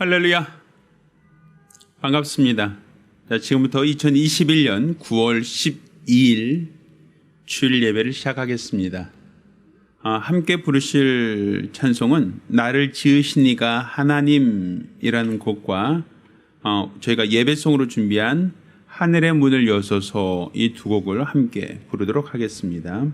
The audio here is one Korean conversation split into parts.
할렐루야. 반갑습니다. 자, 지금부터 2021년 9월 12일 주일 예배를 시작하겠습니다. 함께 부르실 찬송은 나를 지으신 이가 하나님이라는 곡과 저희가 예배송으로 준비한 하늘의 문을 여소서, 이 두 곡을 함께 부르도록 하겠습니다.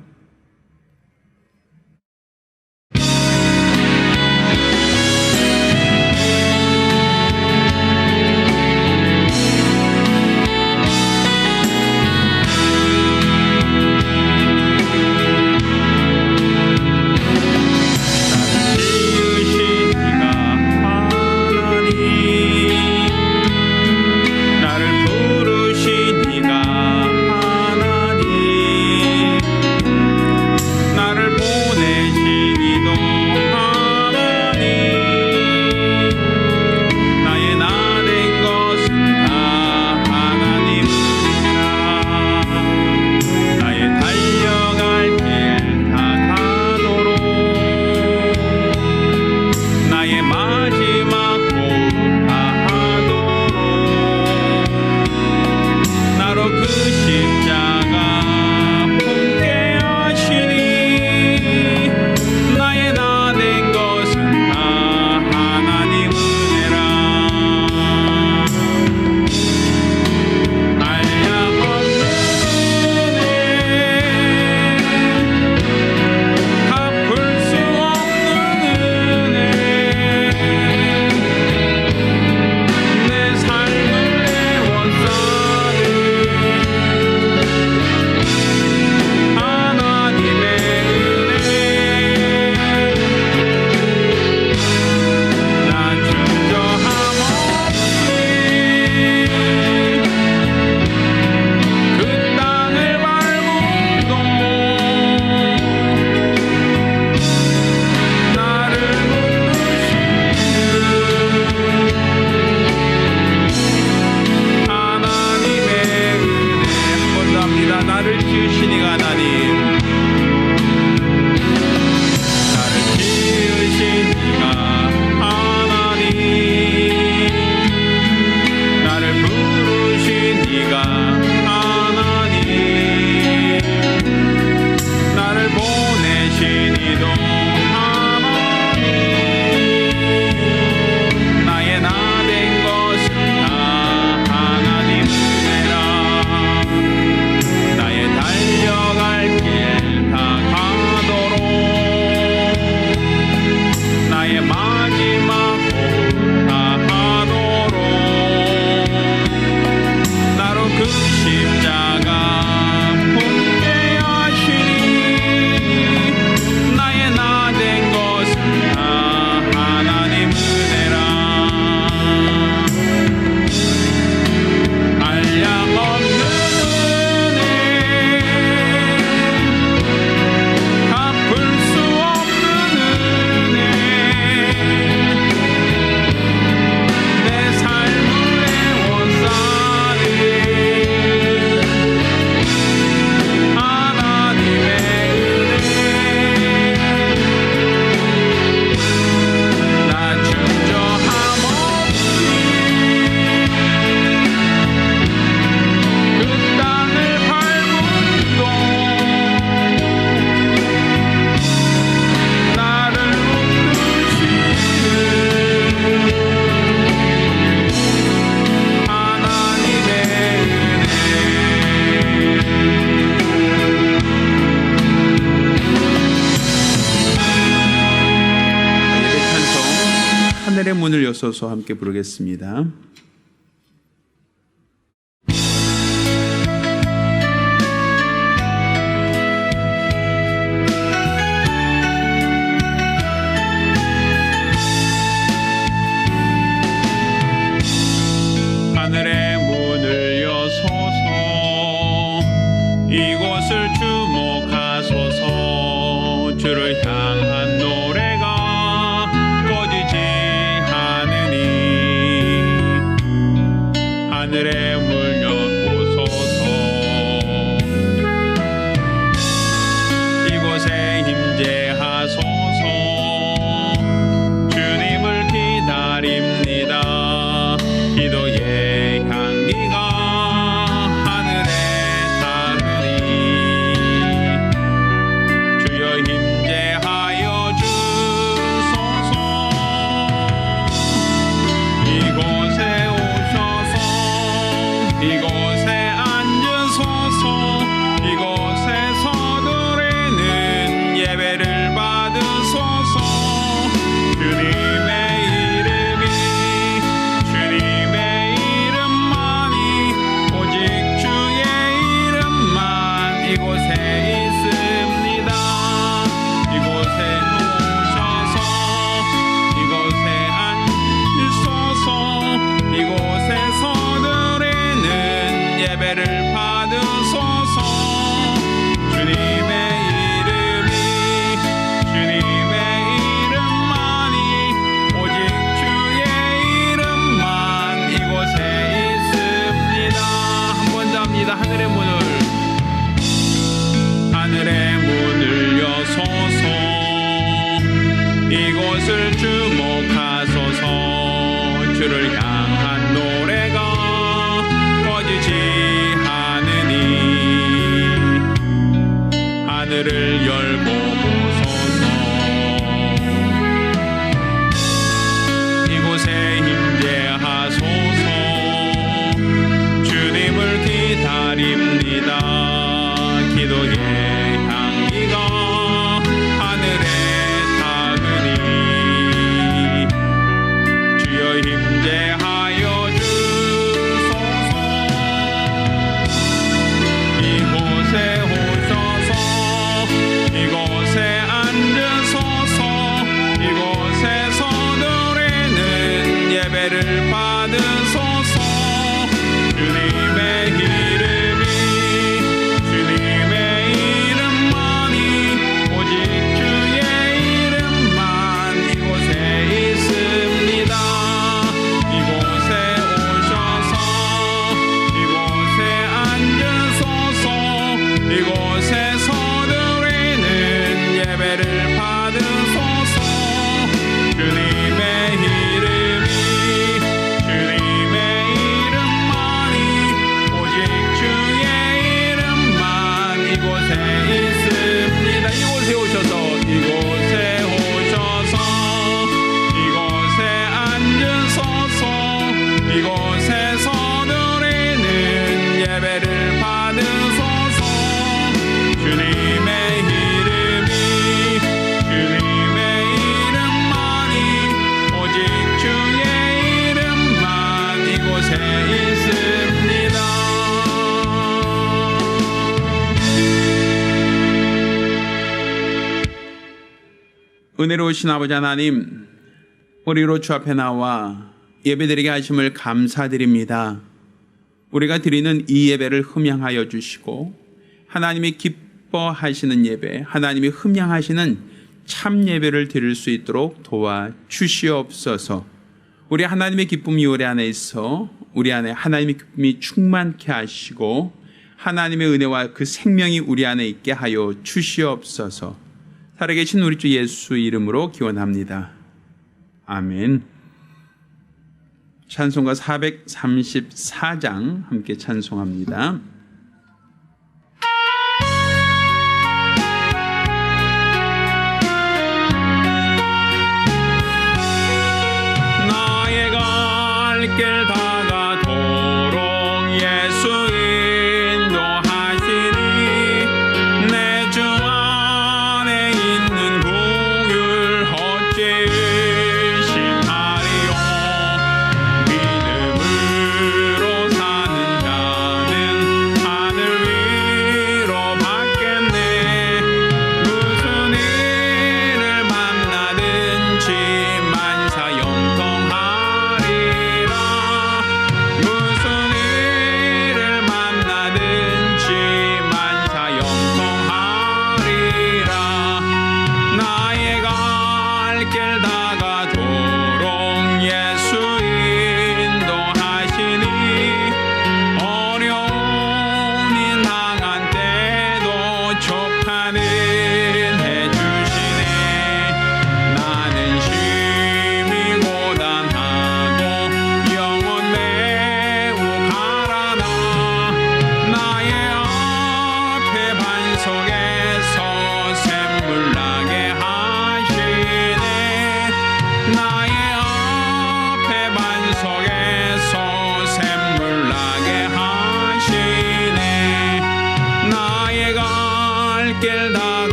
하늘의 문을 여소서 함께 부르겠습니다. 하늘의 문을 여소서, 이곳을 주목하소서. 주를 향한 노래가 꺼지지 않으니 하늘의 문 여소서. 이곳에 임재하소서. 주님을 기다립니다. 이곳에 앉으소서. 이곳에서 드리는 예배를 받으소서. 주님의 이름만이 오직 주의 이름만 이곳에 있습니다. 이곳에 오셔서 이곳에 앉으소서. 이곳에서 드리는 예배를 받으소서. 주님의 이름만이 오직 주의 이름만 이곳에 있습니다. 한 번 더 합니다. 하늘의 문을 여소서. 이곳을 주목하소서. 주를 향한 노래가 꺼지지 않으니 하늘을 열고 보소서. 이곳에 임재하소서. 주님을 기다립니다. 기도의 향기가 하늘에 닿으니 주여 임재하여 주소서. 이곳에 오셔서 이곳에 앉으소서. 이곳에서 드리는 예배를 받으소서. 주님의 이름만이 오직 주의 이름만 이곳에 있습니다. 이곳에 오셔서 이곳에 앉으소서. 이곳에서 드리는 예배를 받으소서. 주님의 이름만이 오직 주의 이름만 이곳에 있습니다. 이곳에 오셔서 이곳에 앉으소서. 이곳에서 드리는 예배를 받으소서. 주님의 이름만이 오직 주의 이름만 이곳에 있습니다. 은혜로우신 아버지 하나님, 우리로 주 앞에 나와 예배드리게 하심을 감사드립니다. 우리가 드리는 이 예배를 흠양하여 주시고 하나님이 기뻐하시는 예배, 하나님이 흠양하시는 참 예배를 드릴 수 있도록 도와주시옵소서. 우리 하나님의 기쁨이 우리 안에 있어 우리 안에 하나님의 기쁨이 충만케 하시고 하나님의 은혜와 그 생명이 우리 안에 있게 하여 주시옵소서. 살아계신 우리 주 예수 이름으로 기원합니다. 아멘. 찬송가 434장 함께 찬송합니다. 나의 갈 길 다가도록 예수 인도하시니 내 주 안에 있는 긍휼 어찌 심하리요. 믿음으로 사는 자는 하늘 위로 받겠네. 무슨 일을 만나든지 만사 영통하리라.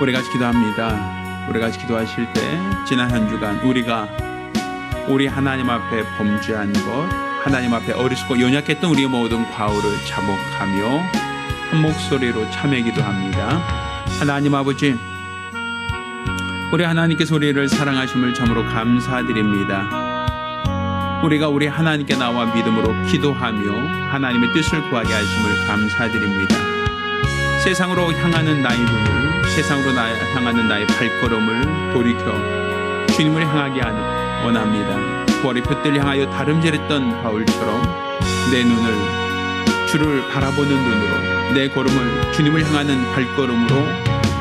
우리 같이 기도합니다. 우리 같이 기도하실 때 지난 한 주간 우리가 우리 하나님 앞에 범죄한 것, 하나님 앞에 어리석고 연약했던 우리의 모든 과오를 자복하며 한 목소리로 참여 기도합니다. 하나님 아버지, 우리 하나님께서 우리를 사랑하심을 참으로 감사드립니다. 우리가 우리 하나님께 나와 믿음으로 기도하며 하나님의 뜻을 구하게 하심을 감사드립니다. 세상으로 향하는 나의 눈을, 세상으로 향하는 나의 발걸음을 돌이켜 주님을 향하게 원합니다. 부활의 표대를 향하여 다름질했던 바울처럼 내 눈을 주를 바라보는 눈으로, 내 걸음을 주님을 향하는 발걸음으로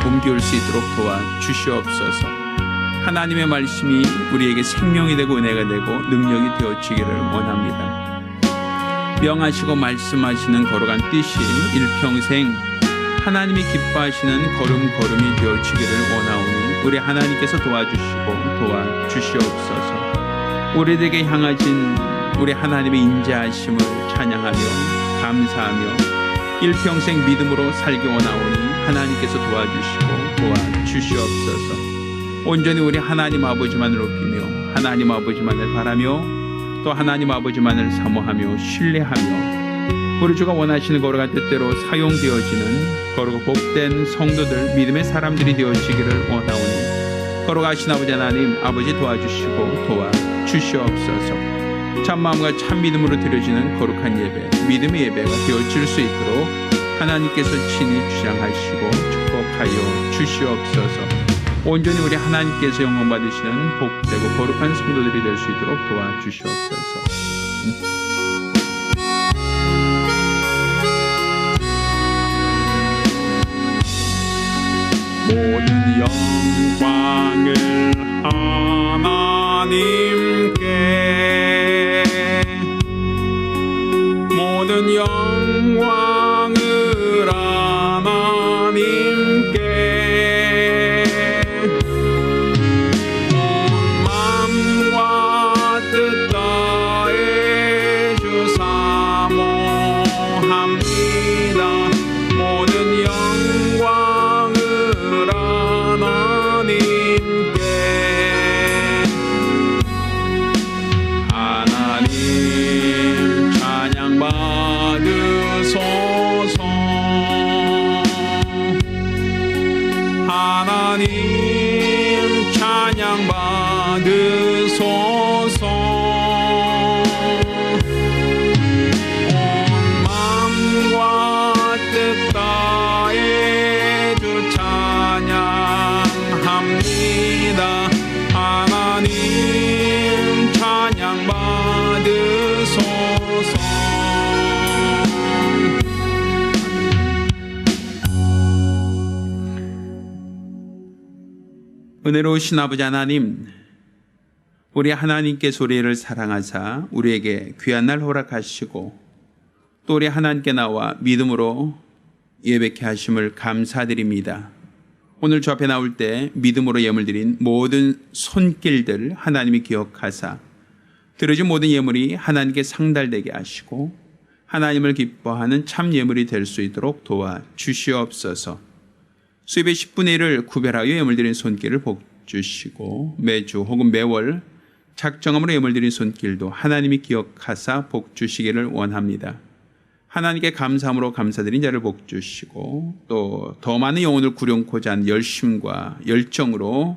옮겨올 수 있도록 도와주시옵소서. 하나님의 말씀이 우리에게 생명이 되고 은혜가 되고 능력이 되어지기를 원합니다. 명하시고 말씀하시는 걸어간 뜻이 일평생 하나님이 기뻐하시는 걸음걸음이 되어지기를 원하오니 우리 하나님께서 도와주시고 도와주시옵소서. 우리에게 향하신 우리 하나님의 인자하심을 찬양하며 감사하며 일평생 믿음으로 살기 원하오니 하나님께서 도와주시고 도와주시옵소서. 온전히 우리 하나님 아버지만을 높이며 하나님 아버지만을 바라며 또 하나님 아버지만을 사모하며 신뢰하며 우리 주가 원하시는 거룩한 뜻대로 사용되어지는 거룩 복된 성도들, 믿음의 사람들이 되어지기를 원하오니 거룩하신 아버지 하나님, 아버지 도와주시고 도와주시옵소서. 참 마음과 참 믿음으로 드려지는 거룩한 예배, 믿음의 예배가 되어질 수 있도록 하나님께서 친히 주장하시고 축복하여 주시옵소서. 온전히 우리 하나님께서 영광 받으시는 복되고 거룩한 성도들이 될 수 있도록 도와주시옵소서. 모든 영광을 하나님께, 모든 영광을 하나님께, 온 마음과 뜻 다해 주 사모합니다. 모든 영광을 하나님 찬양 받으소서. 하나님 찬양 받으소서. 온 마음과 뜻 다해 주 찬양합니다. 하나님 찬양 받으소서. 은혜로우신 아버지 하나님, 우리 하나님께서 우리를 사랑하사 우리에게 귀한 날 허락하시고 또 우리 하나님께 나와 믿음으로 예배케 하심을 감사드립니다. 오늘 주 앞에 나올 때 믿음으로 예물 드린 모든 손길들 하나님이 기억하사 드려진 모든 예물이 하나님께 상달되게 하시고 하나님을 기뻐하는 참 예물이 될 수 있도록 도와주시옵소서. 수입의 10분의 1을 구별하여 예물 드린 손길을 복주시고 매주 혹은 매월 작정함으로 예물 드린 손길도 하나님이 기억하사 복주시기를 원합니다. 하나님께 감사함으로 감사드린 자를 복주시고 또 더 많은 영혼을 구령코자 하는 열심과 열정으로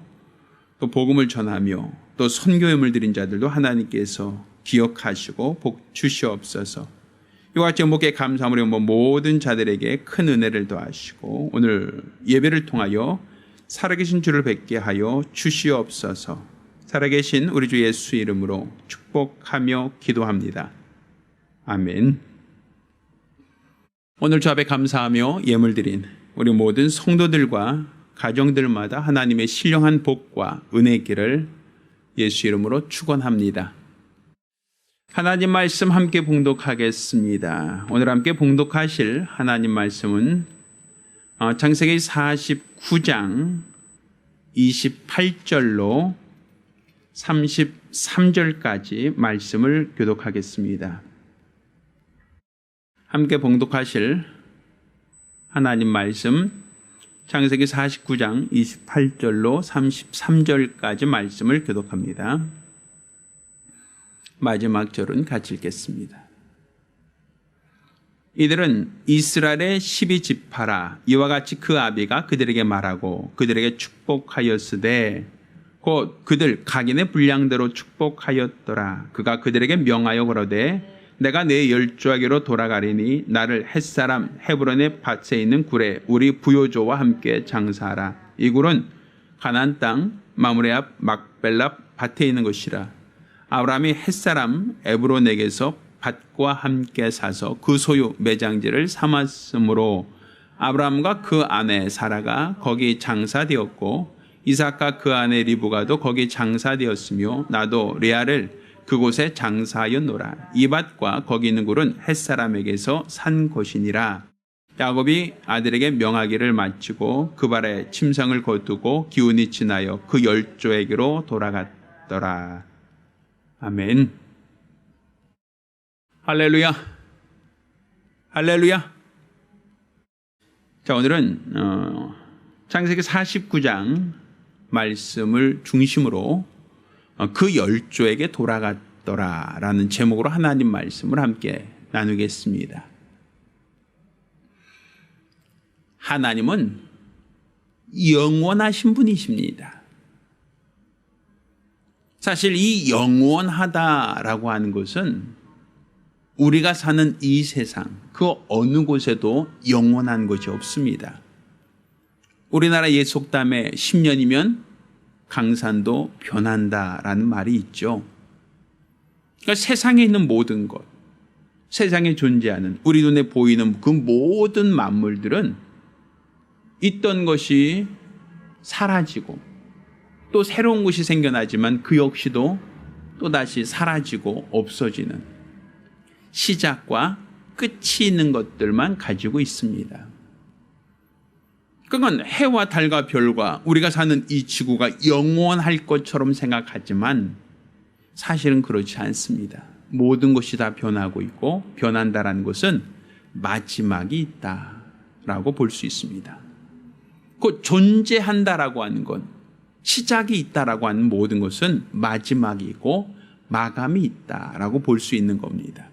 또 복음을 전하며 또 선교 예물 드린 자들도 하나님께서 기억하시고 복주시옵소서. 이와 같이 목에 감사함으로 모든 자들에게 큰 은혜를 더하시고 오늘 예배를 통하여 살아계신 주를 뵙게 하여 주시옵소서. 살아계신 우리 주 예수 이름으로 축복하며 기도합니다. 아멘. 오늘 주 앞에 감사하며 예물 드린 우리 모든 성도들과 가정들마다 하나님의 신령한 복과 은혜의 길을 예수 이름으로 축원합니다. 하나님 말씀 함께 봉독하겠습니다. 오늘 함께 봉독하실 하나님 말씀은 창세기 49장 28절로 33절까지 말씀을 교독하겠습니다. 함께 봉독하실 하나님 말씀 창세기 49장 28절로 33절까지 말씀을 교독합니다. 마지막 절은 같이 읽겠습니다. 이들은 이스라엘의 12지파라 이와 같이 그 아비가 그들에게 말하고 그들에게 축복하였으되 곧 그들 각인의 분량대로 축복하였더라. 그가 그들에게 명하여 그러되 내가 내 열조에게로 돌아가리니 나를 햇사람 헤브론의 밭에 있는 굴에 우리 부요조와 함께 장사하라. 이 굴은 가나안 땅 마므레 앞 막벨라 밭에 있는 것이라. 아브라함이 햇사람 에브론에게서 밭과 함께 사서 그 소유 매장지를 삼았으므로 아브라함과 그 아내 사라가 거기 장사되었고 이삭과 그 아내 리브가도 거기 장사되었으며 나도 레아를 그곳에 장사하였노라. 이 밭과 거기 있는 굴은 햇사람에게서 산 것이니라. 야곱이 아들에게 명하기를 마치고 그 발에 침상을 거두고 기운이 지나여 그 열조에게로 돌아갔더라. 아멘. 할렐루야. 할렐루야. 자, 오늘은 창세기 49장 말씀을 중심으로 그 열조에게 돌아갔더라라는 제목으로 하나님 말씀을 함께 나누겠습니다. 하나님은 영원하신 분이십니다. 사실 이 영원하다라고 하는 것은 우리가 사는 이 세상 그 어느 곳에도 영원한 것이 없습니다. 우리나라 옛 속담에 10년이면 강산도 변한다라는 말이 있죠. 그러니까 세상에 있는 모든 것, 세상에 존재하는 우리 눈에 보이는 그 모든 만물들은 있던 것이 사라지고 또 새로운 것이 생겨나지만 그 역시도 또다시 사라지고 없어지는 시작과 끝이 있는 것들만 가지고 있습니다. 그건 해와 달과 별과 우리가 사는 이 지구가 영원할 것처럼 생각하지만 사실은 그렇지 않습니다. 모든 것이 다 변하고 있고 변한다라는 것은 마지막이 있다라고 볼 수 있습니다. 곧 존재한다라고 하는 건 시작이 있다라고 하는 모든 것은 마지막이 있고 마감이 있다라고 볼 수 있는 겁니다.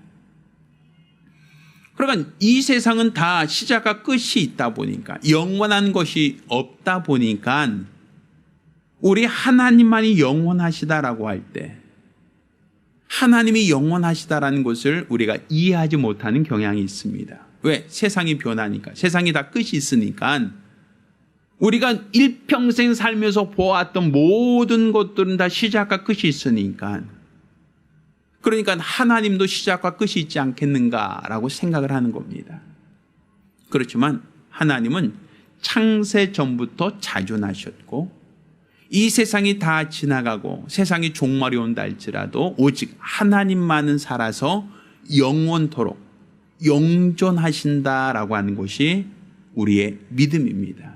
그러니까 이 세상은 다 시작과 끝이 있다 보니까 영원한 것이 없다 보니까 우리 하나님만이 영원하시다라고 할 때 하나님이 영원하시다라는 것을 우리가 이해하지 못하는 경향이 있습니다. 왜? 세상이 변하니까. 세상이 다 끝이 있으니까 우리가 일평생 살면서 보았던 모든 것들은 다 시작과 끝이 있으니까 그러니까 하나님도 시작과 끝이 있지 않겠는가라고 생각을 하는 겁니다. 그렇지만 하나님은 창세 전부터 자존하셨고 이 세상이 다 지나가고 세상이 종말이 온다 할지라도 오직 하나님만은 살아서 영원토록 영존하신다라고 하는 것이 우리의 믿음입니다.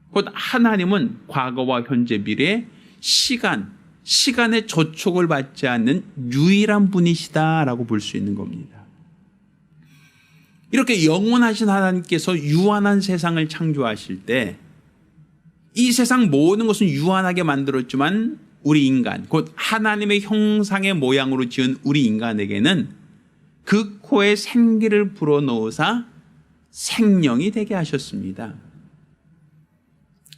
곧 하나님은 과거와 현재 미래 시간의 저촉을 받지 않는 유일한 분이시다라고 볼 수 있는 겁니다. 이렇게 영원하신 하나님께서 유한한 세상을 창조하실 때 이 세상 모든 것은 유한하게 만들었지만 우리 인간, 곧 하나님의 형상의 모양으로 지은 우리 인간에게는 그 코에 생기를 불어넣으사 생명이 되게 하셨습니다.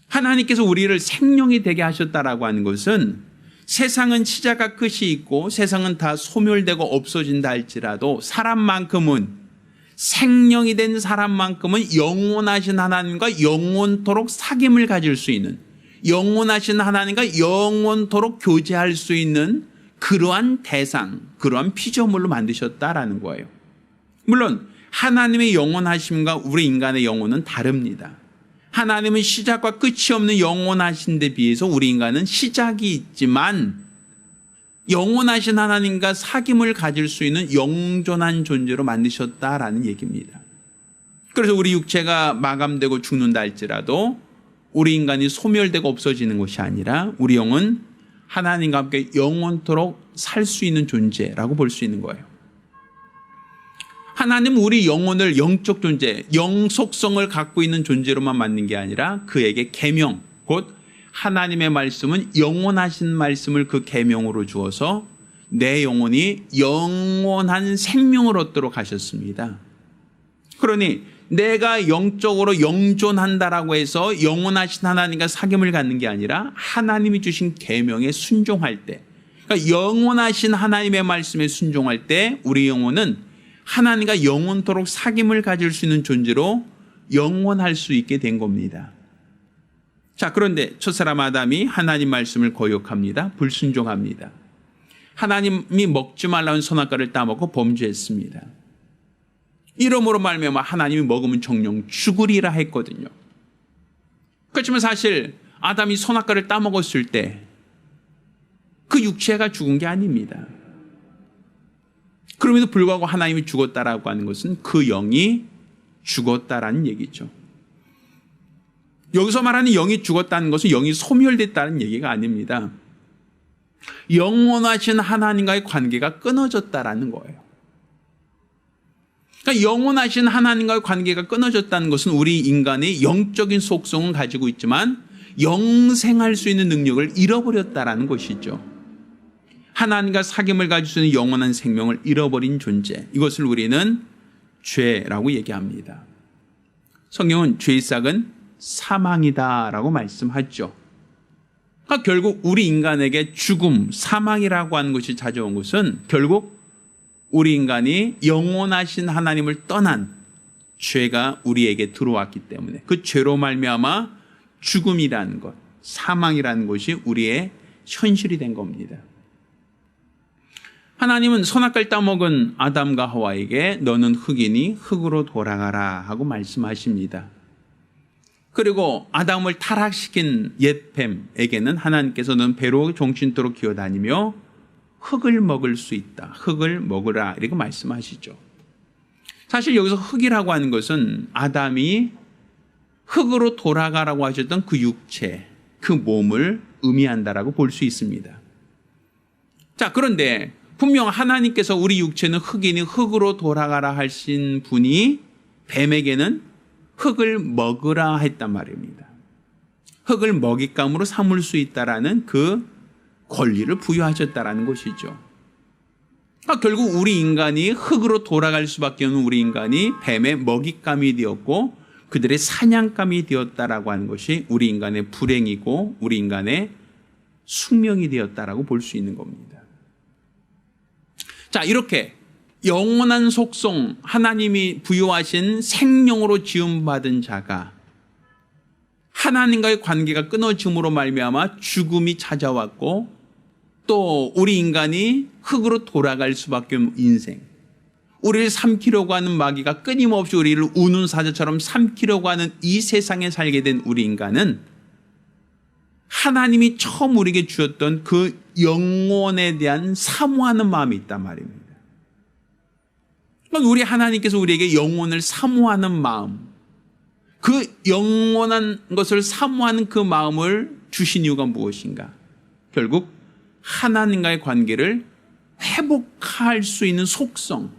하나님께서 우리를 생명이 되게 하셨다라고 하는 것은 세상은 시작과 끝이 있고 세상은 다 소멸되고 없어진다 할지라도 사람만큼은 생명이 된 사람만큼은 영원하신 하나님과 영원토록 사귐을 가질 수 있는 영원하신 하나님과 영원토록 교제할 수 있는 그러한 대상, 그러한 피조물로 만드셨다라는 거예요. 물론 하나님의 영원하심과 우리 인간의 영혼은 다릅니다. 하나님은 시작과 끝이 없는 영원하신 데 비해서 우리 인간은 시작이 있지만 영원하신 하나님과 사귐을 가질 수 있는 영존한 존재로 만드셨다라는 얘기입니다. 그래서 우리 육체가 마감되고 죽는다 할지라도 우리 인간이 소멸되고 없어지는 것이 아니라 우리 영은 하나님과 함께 영원토록 살 수 있는 존재라고 볼 수 있는 거예요. 하나님은 우리 영혼을 영적 존재, 영 속성을 갖고 있는 존재로만 만든 게 아니라 그에게 계명, 곧 하나님의 말씀은 영원하신 말씀을 그 계명으로 주어서 내 영혼이 영원한 생명을 얻도록 하셨습니다. 그러니 내가 영적으로 영존한다라고 해서 영원하신 하나님과 사귐을 갖는 게 아니라 하나님이 주신 계명에 순종할 때, 그러니까 영원하신 하나님의 말씀에 순종할 때 우리 영혼은 하나님과 영원토록 사귐을 가질 수 있는 존재로 영원할 수 있게 된 겁니다. 자, 그런데 첫사람 아담이 하나님 말씀을 거역합니다. 불순종합니다. 하나님이 먹지 말라는 선악과를 따먹고 범죄했습니다. 이러므로 말미암아 하나님이 먹으면 정령 죽으리라 했거든요. 그렇지만 사실 아담이 선악과를 따먹었을 때 그 육체가 죽은 게 아닙니다. 그럼에도 불구하고 하나님이 죽었다라고 하는 것은 그 영이 죽었다라는 얘기죠. 여기서 말하는 영이 죽었다는 것은 영이 소멸됐다는 얘기가 아닙니다. 영원하신 하나님과의 관계가 끊어졌다라는 거예요. 그러니까 영원하신 하나님과의 관계가 끊어졌다는 것은 우리 인간의 영적인 속성은 가지고 있지만 영생할 수 있는 능력을 잃어버렸다라는 것이죠. 하나님과 사귐을 가질 수 있는 영원한 생명을 잃어버린 존재, 이것을 우리는 죄라고 얘기합니다. 성경은 죄의 싹은 사망이다라고 말씀하죠. 그러니까 결국 우리 인간에게 죽음, 사망이라고 하는 것이 찾아온 것은 결국 우리 인간이 영원하신 하나님을 떠난 죄가 우리에게 들어왔기 때문에 그 죄로 말미암아 죽음이라는 것, 사망이라는 것이 우리의 현실이 된 겁니다. 하나님은 선악과를 따먹은 아담과 하와에게 너는 흙이니 흙으로 돌아가라 하고 말씀하십니다. 그리고 아담을 타락시킨 옛뱀에게는 하나님께서 너는 배로 종신토록 기어다니며 흙을 먹을 수 있다. 흙을 먹으라 이렇게 말씀하시죠. 사실 여기서 흙이라고 하는 것은 아담이 흙으로 돌아가라고 하셨던 그 육체, 그 몸을 의미한다라고 볼 수 있습니다. 자, 그런데 분명 하나님께서 우리 육체는 흙이니 흙으로 돌아가라 하신 분이 뱀에게는 흙을 먹으라 했단 말입니다. 흙을 먹잇감으로 삼을 수 있다라는 그 권리를 부여하셨다라는 것이죠. 그러니까 결국 우리 인간이 흙으로 돌아갈 수밖에 없는 우리 인간이 뱀의 먹잇감이 되었고 그들의 사냥감이 되었다라고 하는 것이 우리 인간의 불행이고 우리 인간의 숙명이 되었다라고 볼 수 있는 겁니다. 자, 이렇게 영원한 속성, 하나님이 부여하신 생명으로 지음받은 자가 하나님과의 관계가 끊어짐으로 말미암아 죽음이 찾아왔고 또 우리 인간이 흙으로 돌아갈 수밖에 없는 인생, 우리를 삼키려고 하는 마귀가 끊임없이 우리를 우는 사자처럼 삼키려고 하는 이 세상에 살게 된 우리 인간은 하나님이 처음 우리에게 주었던 그 영혼에 대한 사모하는 마음이 있단 말입니다. 우리 하나님께서 우리에게 영혼을 사모하는 마음, 그 영원한 것을 사모하는 그 마음을 주신 이유가 무엇인가? 결국 하나님과의 관계를 회복할 수 있는 속성,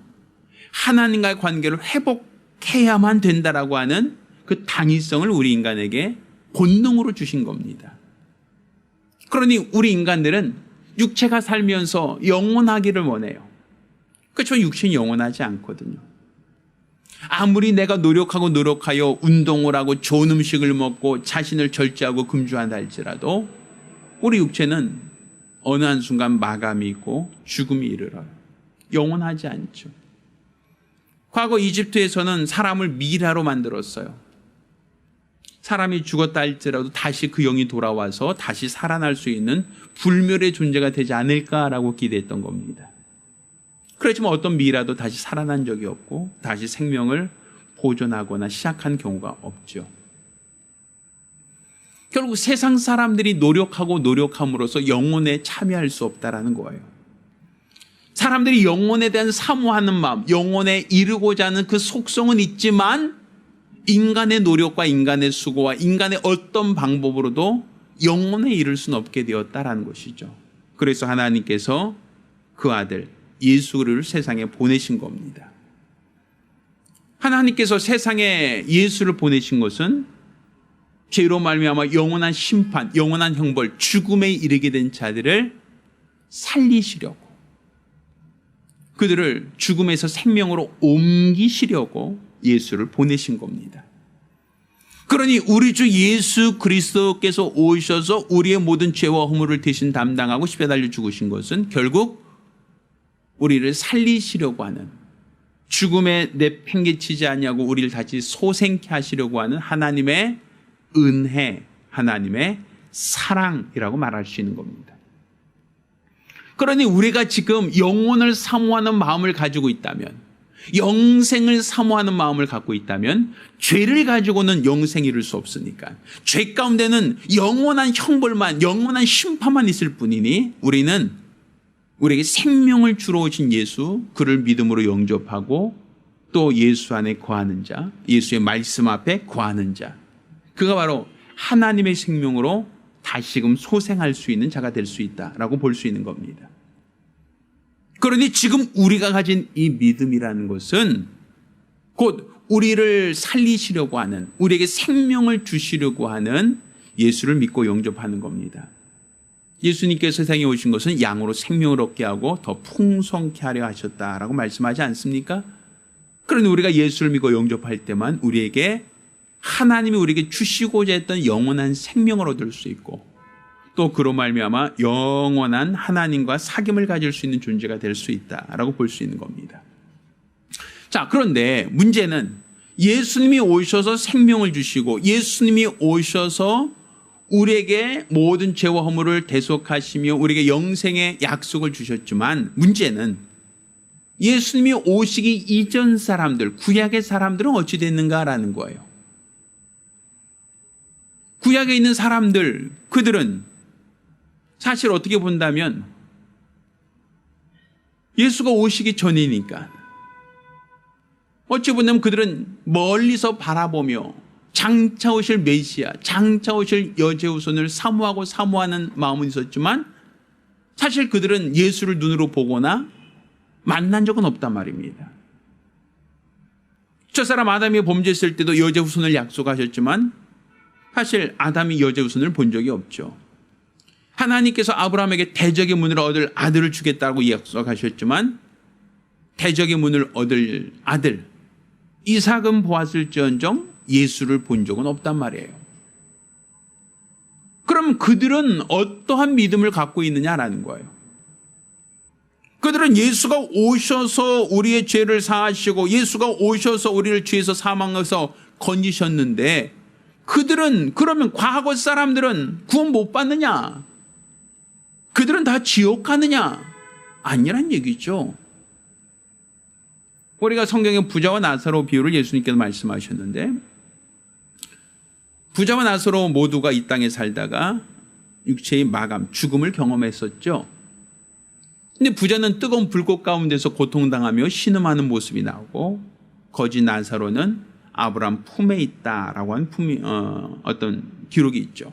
하나님과의 관계를 회복해야만 된다라고 하는 그 당위성을 우리 인간에게 본능으로 주신 겁니다. 그러니 우리 인간들은 육체가 살면서 영원하기를 원해요. 그렇지만 육신이 영원하지 않거든요. 아무리 내가 노력하여 운동을 하고 좋은 음식을 먹고 자신을 절제하고 금주한다 할지라도 우리 육체는 어느 한순간 마감이 있고 죽음이 이르러요. 영원하지 않죠. 과거 이집트에서는 사람을 미라로 만들었어요. 사람이 죽었다 할지라도 다시 그 영이 돌아와서 다시 살아날 수 있는 불멸의 존재가 되지 않을까라고 기대했던 겁니다. 그렇지만 어떤 미라도 다시 살아난 적이 없고 다시 생명을 보존하거나 시작한 경우가 없죠. 결국 세상 사람들이 노력함으로써 영혼에 참여할 수 없다라는 거예요. 사람들이 영혼에 대한 사모하는 마음, 영혼에 이르고자 하는 그 속성은 있지만 인간의 노력과 인간의 수고와 인간의 어떤 방법으로도 영혼에 이를 수는 없게 되었다라는 것이죠. 그래서 하나님께서 그 아들 예수를 세상에 보내신 겁니다. 하나님께서 세상에 예수를 보내신 것은 죄로 말미암아 영원한 심판, 영원한 형벌, 죽음에 이르게 된 자들을 살리시려고, 그들을 죽음에서 생명으로 옮기시려고 예수를 보내신 겁니다. 그러니 우리 주 예수 그리스도께서 오셔서 우리의 모든 죄와 허물을 대신 담당하고 십자가에 달려 죽으신 것은 결국 우리를 살리시려고 하는, 죽음에 내팽개치지 아니하고 우리를 다시 소생케 하시려고 하는 하나님의 은혜, 하나님의 사랑이라고 말할 수 있는 겁니다. 그러니 우리가 지금 영혼을 사모하는 마음을 가지고 있다면, 영생을 사모하는 마음을 갖고 있다면 죄를 가지고는 영생이 이룰 수 없으니까 죄 가운데는 영원한 형벌만, 영원한 심판만 있을 뿐이니 우리는 우리에게 생명을 주러 오신 예수, 그를 믿음으로 영접하고 또 예수 안에 거하는 자, 예수의 말씀 앞에 거하는 자, 그가 바로 하나님의 생명으로 다시금 소생할 수 있는 자가 될 수 있다라고 볼 수 있는 겁니다. 그러니 지금 우리가 가진 이 믿음이라는 것은 곧 우리를 살리시려고 하는, 우리에게 생명을 주시려고 하는 예수를 믿고 영접하는 겁니다. 예수님께서 세상에 오신 것은 양으로 생명을 얻게 하고 더 풍성케 하려 하셨다라고 말씀하지 않습니까? 그러니 우리가 예수를 믿고 영접할 때만 우리에게 하나님이 우리에게 주시고자 했던 영원한 생명을 얻을 수 있고 또 그로 말미암아 영원한 하나님과 사귐을 가질 수 있는 존재가 될 수 있다라고 볼 수 있는 겁니다. 자, 그런데 문제는 예수님이 오셔서 생명을 주시고 예수님이 오셔서 우리에게 모든 죄와 허물을 대속하시며 우리에게 영생의 약속을 주셨지만 문제는 예수님이 오시기 이전 사람들, 구약의 사람들은 어찌 됐는가라는 거예요. 구약에 있는 사람들, 그들은 사실 어떻게 본다면 예수가 오시기 전이니까 어찌 보면 그들은 멀리서 바라보며 장차 오실 메시아, 장차 오실 여제후손을 사모하는 마음은 있었지만 사실 그들은 예수를 눈으로 보거나 만난 적은 없단 말입니다. 저 사람 아담이 범죄했을 때도 여제후손을 약속하셨지만 사실 아담이 여제후손을 본 적이 없죠. 하나님께서 아브라함에게 대적의 문을 얻을 아들을 주겠다고 약속하셨지만 대적의 문을 얻을 아들 이삭은 보았을지언정 예수를 본 적은 없단 말이에요. 그럼 그들은 어떠한 믿음을 갖고 있느냐라는 거예요. 그들은 예수가 오셔서 우리의 죄를 사하시고 예수가 오셔서 우리를 죄에서 사망해서 건지셨는데 그들은 그러면 과거 사람들은 구원 못 받느냐? 그들은 다 지옥 가느냐? 아니란 얘기죠. 우리가 성경에 부자와 나사로 비유를 예수님께서 말씀하셨는데 부자와 나사로 모두가 이 땅에 살다가 육체의 마감, 죽음을 경험했었죠. 근데 부자는 뜨거운 불꽃 가운데서 고통당하며 신음하는 모습이 나오고 거지 나사로는 아브라함 품에 있다라고 하는 어떤 기록이 있죠.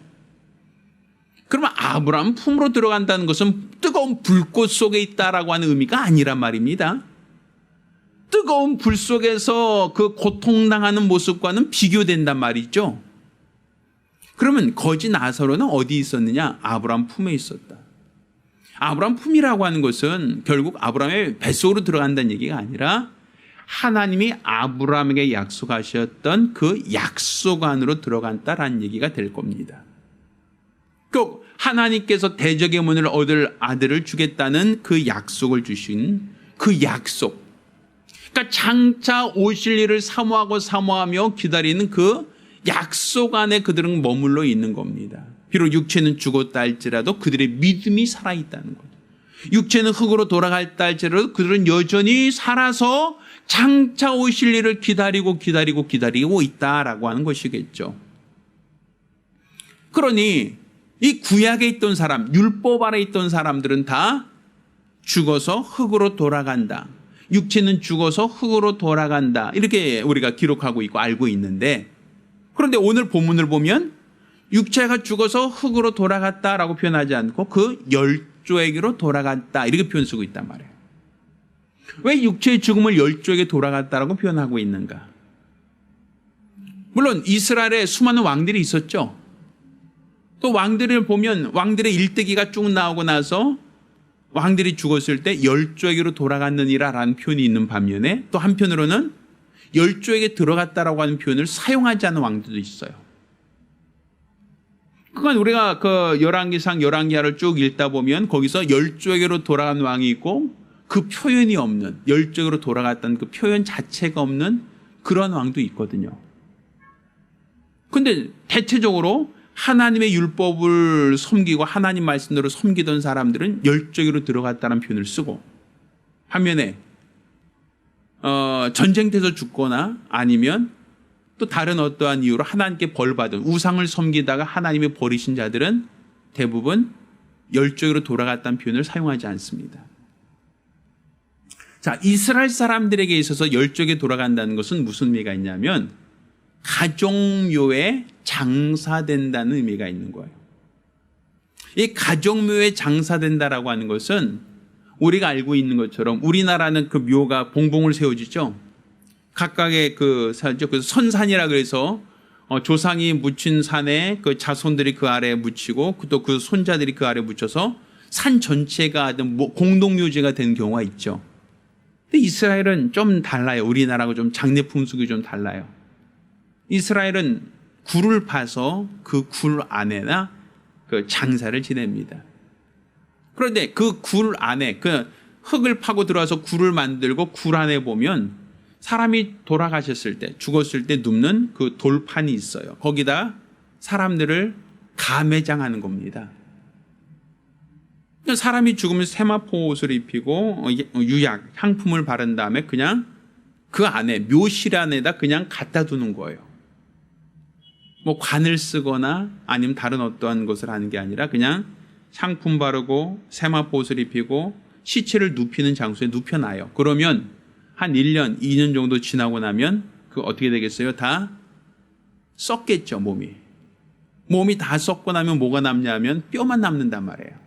그러면 아브라함 품으로 들어간다는 것은 뜨거운 불꽃 속에 있다라고 하는 의미가 아니란 말입니다. 뜨거운 불 속에서 그 고통당하는 모습과는 비교된단 말이죠. 그러면 거지 나사로는 어디 있었느냐? 아브라함 품에 있었다. 아브라함 품이라고 하는 것은 결국 아브라함의 뱃속으로 들어간다는 얘기가 아니라 하나님이 아브라함에게 약속하셨던 그 약속 안으로 들어간다라는 얘기가 될 겁니다. 꼭 하나님께서 대적의 문을 얻을 아들을 주겠다는 그 약속을 주신 그 약속. 그러니까 장차 오실 일을 사모하며 기다리는 그 약속 안에 그들은 머물러 있는 겁니다. 비록 육체는 죽었다 할지라도 그들의 믿음이 살아있다는 거죠. 육체는 흙으로 돌아갔다 할지라도 그들은 여전히 살아서 장차 오실 일을 기다리고 있다라고 하는 것이겠죠. 그러니 이 구약에 있던 사람, 율법 아래 있던 사람들은 다 죽어서 흙으로 돌아간다. 육체는 죽어서 흙으로 돌아간다. 이렇게 우리가 기록하고 있고 알고 있는데 그런데 오늘 본문을 보면 육체가 죽어서 흙으로 돌아갔다라고 표현하지 않고 그 열조에게로 돌아갔다 이렇게 표현 쓰고 있단 말이에요. 왜 육체의 죽음을 열조에게 돌아갔다라고 표현하고 있는가? 물론 이스라엘에 수많은 왕들이 있었죠. 또 왕들을 보면 왕들의 일대기가 쭉 나오고 나서 왕들이 죽었을 때 열조에게로 돌아갔느니라라는 표현이 있는 반면에 또 한편으로는 열조에게 들어갔다라고 하는 표현을 사용하지 않는 왕들도 있어요. 그건 우리가 그 열왕기상 열왕기하를 쭉 읽다 보면 거기서 열조에게로 돌아간 왕이 있고 그 표현이 없는, 열조에게로 돌아갔다는 그 표현 자체가 없는 그런 왕도 있거든요. 근데 대체적으로 하나님의 율법을 섬기고 하나님 말씀대로 섬기던 사람들은 열조에게로 들어갔다는 표현을 쓰고, 반면에 전쟁터에서 죽거나 아니면 또 다른 어떠한 이유로 하나님께 벌받은 우상을 섬기다가 하나님이 버리신 자들은 대부분 열조에게로 돌아갔다는 표현을 사용하지 않습니다. 자, 이스라엘 사람들에게 있어서 열조에게 돌아간다는 것은 무슨 의미가 있냐면 가족묘에 장사된다는 의미가 있는 거예요. 이 가족묘에 장사된다라고 하는 것은 우리가 알고 있는 것처럼 우리나라는 그 묘가 봉봉을 세워지죠. 각각의 그 선산이라 그래서 조상이 묻힌 산에 그 자손들이 그 아래에 묻히고 또 그 손자들이 그 아래에 묻혀서 산 전체가 공동묘지가 되는 경우가 있죠. 근데 이스라엘은 좀 달라요. 우리나라하고 좀 장례 풍속이 좀 달라요. 이스라엘은 굴을 파서 그 굴 안에나 그 장사를 지냅니다. 그런데 그 굴 안에 그 흙을 파고 들어와서 굴을 만들고 굴 안에 보면 사람이 돌아가셨을 때, 죽었을 때 눕는 그 돌판이 있어요. 거기다 사람들을 가매장하는 겁니다. 사람이 죽으면 세마포 옷을 입히고 유약, 향품을 바른 다음에 그냥 그 안에 묘실 안에다 그냥 갖다 두는 거예요. 뭐 관을 쓰거나 아니면 다른 어떠한 것을 하는 게 아니라 그냥 향품 바르고 세마포 옷을 입히고 시체를 눕히는 장소에 눕혀놔요. 그러면 한 1년, 2년 정도 지나고 나면 그 어떻게 되겠어요? 다 썩겠죠, 몸이. 몸이 다 썩고 나면 뭐가 남냐면 뼈만 남는단 말이에요.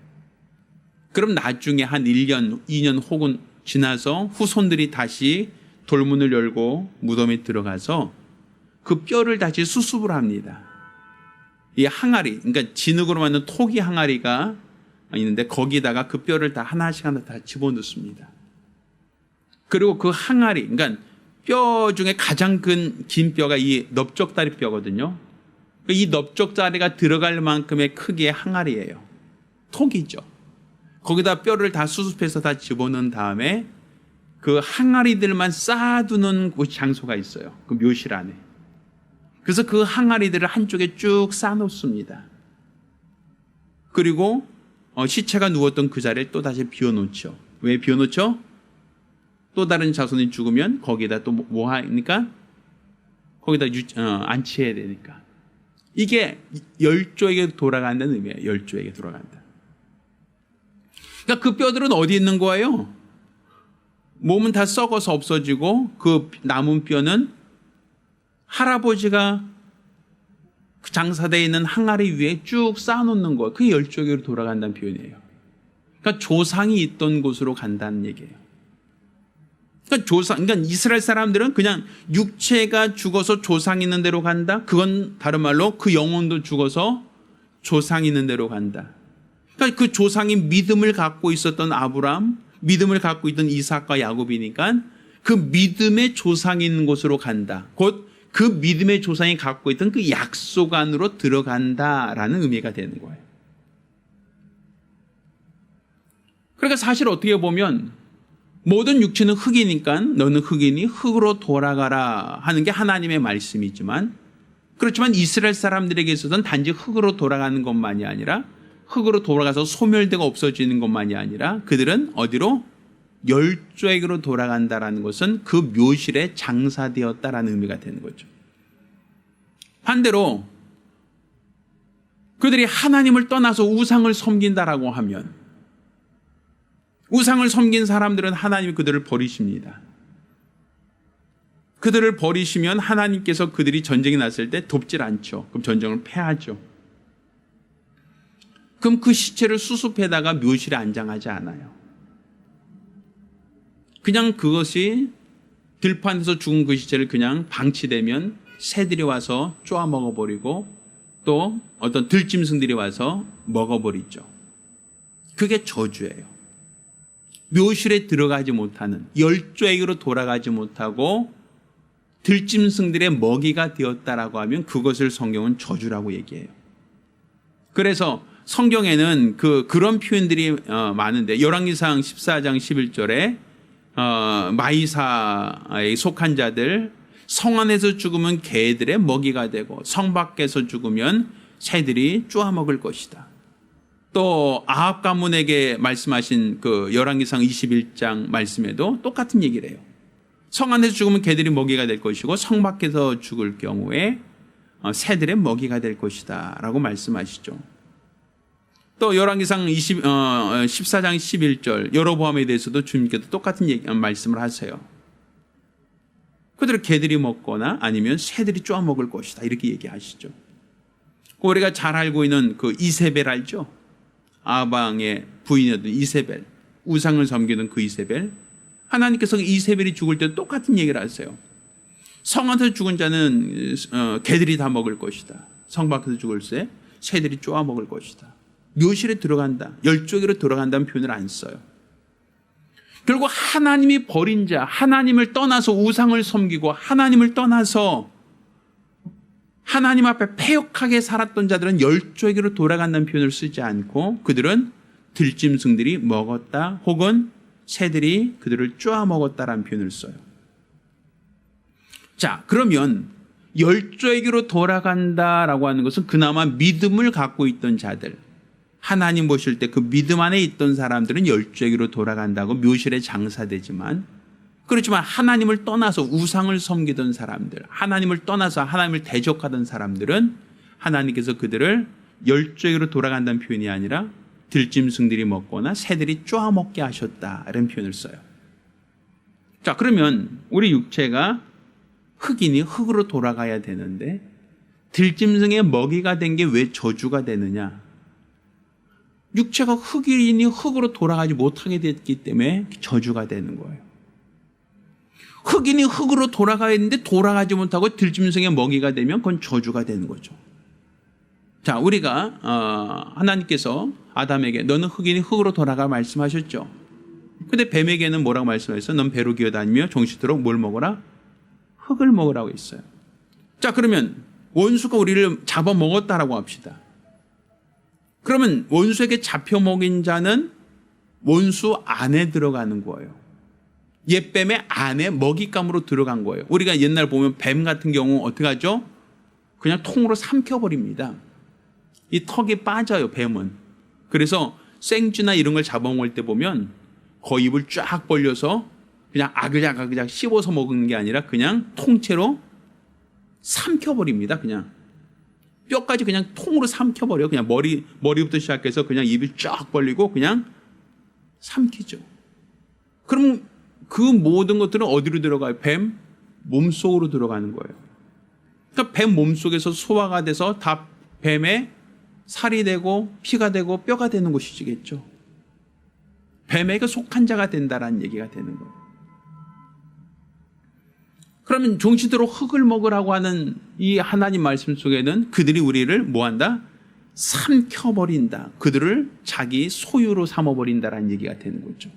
그럼 나중에 한 1년, 2년 혹은 지나서 후손들이 다시 돌문을 열고 무덤에 들어가서 그 뼈를 다시 수습을 합니다. 이 항아리, 그러니까 진흙으로 만든 토기 항아리가 있는데 거기다가 그 뼈를 다 하나씩 다 집어넣습니다. 그리고 그 항아리, 그러니까 뼈 중에 가장 긴 뼈가 이 넓적다리 뼈거든요. 이 넓적다리가 들어갈 만큼의 크기의 항아리예요. 톡이죠. 거기다 뼈를 다 수습해서 다 집어넣은 다음에 그 항아리들만 쌓아두는 그 장소가 있어요. 그 묘실 안에. 그래서 그 항아리들을 한쪽에 쭉 쌓아놓습니다. 그리고 시체가 누웠던 그 자리를 또 다시 비워놓죠. 왜 비워놓죠? 또 다른 자손이 죽으면 거기다 또 뭐 하니까? 거기다 안치해야 되니까. 이게 열조에게 돌아간다는 의미예요. 열조에게 돌아간다. 그러니까 그 뼈들은 어디 있는 거예요? 몸은 다 썩어서 없어지고 그 남은 뼈는 할아버지가 장사되어 있는 항아리 위에 쭉 쌓아놓는 거예요. 그게 열조에게로 돌아간다는 표현이에요. 그러니까 조상이 있던 곳으로 간다는 얘기예요. 그러니까 이스라엘 사람들은 그냥 육체가 죽어서 조상 있는 데로 간다. 그건 다른 말로 그 영혼도 죽어서 조상 있는 데로 간다. 그러니까 그 조상이 믿음을 갖고 있었던 아브라함, 믿음을 갖고 있던 이삭과 야곱이니까 그 믿음의 조상이 있는 곳으로 간다. 곧 그 믿음의 조상이 갖고 있던 그 약속 안으로 들어간다라는 의미가 되는 거예요. 그러니까 사실 어떻게 보면 모든 육체는 흙이니까 너는 흙이니 흙으로 돌아가라 하는 게 하나님의 말씀이지만, 그렇지만 이스라엘 사람들에게 있어서는 단지 흙으로 돌아가는 것만이 아니라 흙으로 돌아가서 소멸되고 없어지는 것만이 아니라 그들은 어디로? 열조에게로 돌아간다라는 것은 그 묘실에 장사되었다라는 의미가 되는 거죠. 반대로 그들이 하나님을 떠나서 우상을 섬긴다라고 하면, 우상을 섬긴 사람들은 하나님이 그들을 버리십니다. 그들을 버리시면 하나님께서 그들이 전쟁이 났을 때 돕질 않죠. 그럼 전쟁을 패하죠. 그럼 그 시체를 수습해다가 묘실에 안장하지 않아요. 그냥 그것이 들판에서 죽은 그 시체를 그냥 방치되면 새들이 와서 쪼아 먹어버리고 또 어떤 들짐승들이 와서 먹어버리죠. 그게 저주예요. 묘실에 들어가지 못하는, 열조에게로 돌아가지 못하고 들짐승들의 먹이가 되었다라고 하면 그것을 성경은 저주라고 얘기해요. 그래서 성경에는 그런 표현들이 많은데 열왕기상 14장 11절에 마이사에 속한 자들 성 안에서 죽으면 개들의 먹이가 되고 성 밖에서 죽으면 새들이 쪼아 먹을 것이다. 또 아합 가문에게 말씀하신 그 열왕기상 21장 말씀에도 똑같은 얘기를 해요. 성 안에서 죽으면 개들이 먹이가 될 것이고 성 밖에서 죽을 경우에 새들의 먹이가 될 것이다 라고 말씀하시죠. 또 열왕기상 14장 11절 여로보암에 대해서도 주님께서 똑같은 말씀을 하세요. 그들을 개들이 먹거나 아니면 새들이 쪼아 먹을 것이다 이렇게 얘기하시죠. 우리가 잘 알고 있는 그 이세벨 알죠? 아방의 부인이었던 이세벨, 우상을 섬기는 그 이세벨. 하나님께서 이세벨이 죽을 때 똑같은 얘기를 하세요. 성 안에서 죽은 자는 개들이 다 먹을 것이다. 성 밖에서 죽을 때 새들이 쪼아 먹을 것이다. 묘실에 들어간다, 열조기로 들어간다는 표현을 안 써요. 결국 하나님이 버린 자, 하나님을 떠나서 우상을 섬기고 하나님을 떠나서 하나님 앞에 패역하게 살았던 자들은 열조에게로 돌아간다는 표현을 쓰지 않고 그들은 들짐승들이 먹었다 혹은 새들이 그들을 쪼아 먹었다라는 표현을 써요. 자, 그러면 열조에게로 돌아간다라고 하는 것은 그나마 믿음을 갖고 있던 자들, 하나님 보실 때 그 믿음 안에 있던 사람들은 열조에게로 돌아간다고 묘실에 장사되지만, 그렇지만 하나님을 떠나서 우상을 섬기던 사람들, 하나님을 떠나서 하나님을 대적하던 사람들은 하나님께서 그들을 열조에게로 돌아간다는 표현이 아니라 들짐승들이 먹거나 새들이 쪼아먹게 하셨다 이런 표현을 써요. 자, 그러면 우리 육체가 흙이니 흙으로 돌아가야 되는데 들짐승의 먹이가 된 게 왜 저주가 되느냐? 육체가 흙이니 흙으로 돌아가지 못하게 됐기 때문에 저주가 되는 거예요. 흙이니 흙으로 돌아가야 했는데 돌아가지 못하고 들짐승의 먹이가 되면 그건 저주가 되는 거죠. 자, 우리가 하나님께서 아담에게 너는 흙이니 흙으로 돌아가 말씀하셨죠. 근데 뱀에게는 뭐라고 말씀하셨어요? 넌 배로 기어다니며 종식토록 뭘 먹어라? 흙을 먹으라고 했어요. 자, 그러면 원수가 우리를 잡아먹었다라고 합시다. 그러면 원수에게 잡혀먹인 자는 원수 안에 들어가는 거예요. 옛뱀의 안에 먹잇감으로 들어간 거예요. 우리가 옛날 보면 뱀 같은 경우 어떻게 하죠? 그냥 통으로 삼켜버립니다. 이 턱이 빠져요, 뱀은. 그래서 생쥐나 이런 걸 잡아먹을 때 보면 거의 입을 쫙 벌려서 그냥 아그작 씹어서 먹는 게 아니라 그냥 통째로 삼켜버립니다. 그냥 뼈까지 그냥 통으로 삼켜버려. 그냥 머리부터 시작해서 그냥 입을 쫙 벌리고 그냥 삼키죠. 그럼 그 모든 것들은 어디로 들어가요? 뱀 몸속으로 들어가는 거예요. 그러니까 뱀 몸속에서 소화가 돼서 다 뱀의 살이 되고 피가 되고 뼈가 되는 것이겠죠. 뱀에게 속한 자가 된다라는 얘기가 되는 거예요. 그러면 종시대로 흙을 먹으라고 하는 이 하나님 말씀 속에는 그들이 우리를 뭐한다? 삼켜버린다. 그들을 자기 소유로 삼아버린다라는 얘기가 되는 거죠.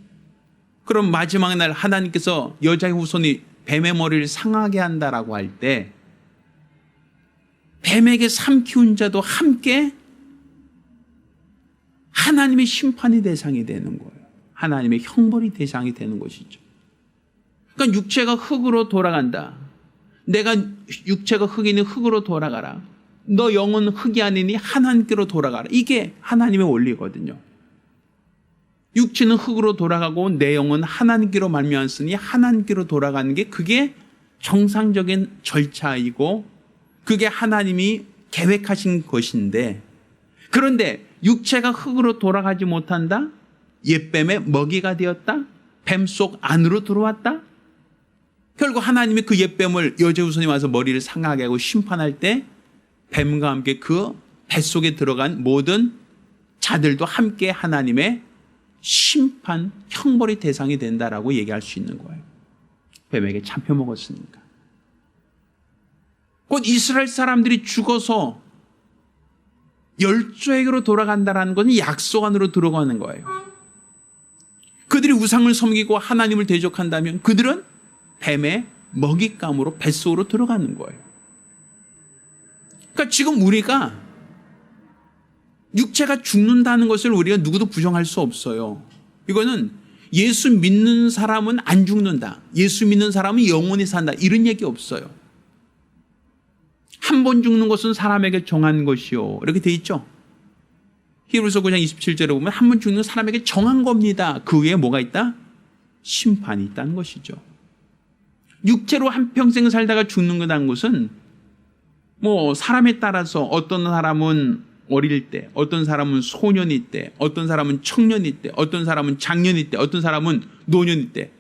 그럼 마지막 날 하나님께서 여자의 후손이 뱀의 머리를 상하게 한다라고 할 때 뱀에게 삼키운 자도 함께 하나님의 심판의 대상이 되는 거예요. 하나님의 형벌의 대상이 되는 것이죠. 그러니까 육체가 흙으로 돌아간다. 내가 육체가 흙이니 흙으로 돌아가라. 너 영은 흙이 아니니 하나님께로 돌아가라. 이게 하나님의 원리거든요. 육체는 흙으로 돌아가고 내 영은 하나님께로 말미암았으니 하나님께로 돌아가는 게 그게 정상적인 절차이고 그게 하나님이 계획하신 것인데, 그런데 육체가 흙으로 돌아가지 못한다? 옛뱀의 먹이가 되었다? 뱀 속 안으로 들어왔다? 결국 하나님이 그 옛뱀을 여제 후손이 와서 머리를 상하게 하고 심판할 때 뱀과 함께 그 뱃속에 들어간 모든 자들도 함께 하나님의 심판, 형벌의 대상이 된다라고 얘기할 수 있는 거예요. 뱀에게 잡혀먹었으니까. 곧 이스라엘 사람들이 죽어서 열조에게로 돌아간다는 것은 약속 안으로 들어가는 거예요. 그들이 우상을 섬기고 하나님을 대적한다면 그들은 뱀의 먹잇감으로 뱃속으로 들어가는 거예요. 그러니까 지금 우리가 육체가 죽는다는 것을 우리가 누구도 부정할 수 없어요. 이거는 예수 믿는 사람은 안 죽는다, 예수 믿는 사람은 영원히 산다, 이런 얘기 없어요. 한 번 죽는 것은 사람에게 정한 것이요, 이렇게 돼 있죠. 히브리서 9장 27절에 보면 한 번 죽는 사람에게 정한 겁니다. 그 위에 뭐가 있다? 심판이 있다는 것이죠. 육체로 한평생 살다가 죽는 거라는 것은 뭐 사람에 따라서 어떤 사람은 어릴 때, 어떤 사람은 소년일 때, 어떤 사람은 청년일 때, 어떤 사람은 장년일 때, 어떤 사람은 노년일 때,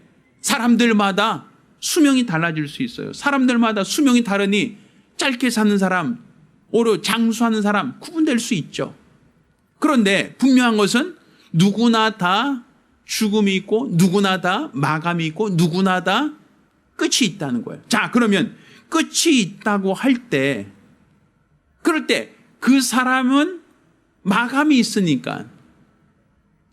사람들마다 수명이 달라질 수 있어요. 사람들마다 수명이 다르니 짧게 사는 사람, 오히려 장수하는 사람 구분될 수 있죠. 그런데 분명한 것은 누구나 다 죽음이 있고 누구나 다 마감이 있고 누구나 다 끝이 있다는 거예요. 자, 그러면 끝이 있다고 할 때, 그럴 때 그 사람은 마감이 있으니까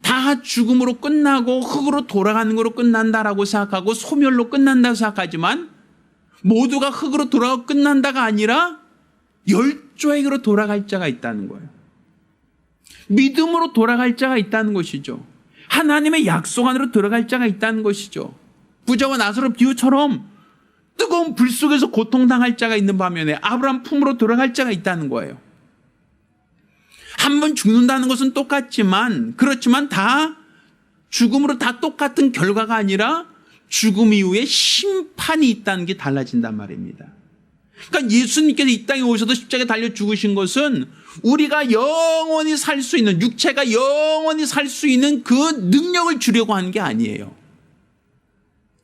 다 죽음으로 끝나고 흙으로 돌아가는 거로 끝난다라고 생각하고 소멸로 끝난다고 생각하지만, 모두가 흙으로 돌아가고 끝난다가 아니라 열조에게로 돌아갈 자가 있다는 거예요. 믿음으로 돌아갈 자가 있다는 것이죠. 하나님의 약속 안으로 들어갈 자가 있다는 것이죠. 부자와 나사로 비유처럼 뜨거운 불 속에서 고통당할 자가 있는 반면에 아브라함 품으로 들어갈 자가 있다는 거예요. 한 번 죽는다는 것은 똑같지만, 그렇지만 다 죽음으로 다 똑같은 결과가 아니라 죽음 이후에 심판이 있다는 게 달라진단 말입니다. 그러니까 예수님께서 이 땅에 오셔서 십자가에 달려 죽으신 것은 우리가 영원히 살 수 있는, 육체가 영원히 살 수 있는 그 능력을 주려고 하는 게 아니에요.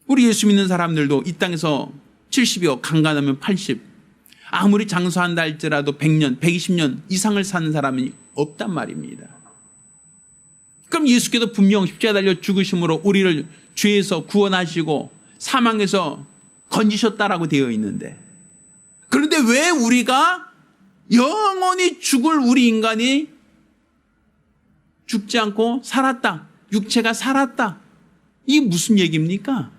우리 예수 믿는 사람들도 이 땅에서 70이요, 강간하면 80, 아무리 장수한다 할지라도 100년, 120년 이상을 사는 사람이 없단 말입니다. 그럼 예수께서 분명 십자가에 달려 죽으심으로 우리를 죄에서 구원하시고 사망에서 건지셨다라고 되어 있는데, 그런데 왜 우리가 영원히 죽을 우리 인간이 죽지 않고 살았다, 육체가 살았다, 이게 무슨 얘기입니까?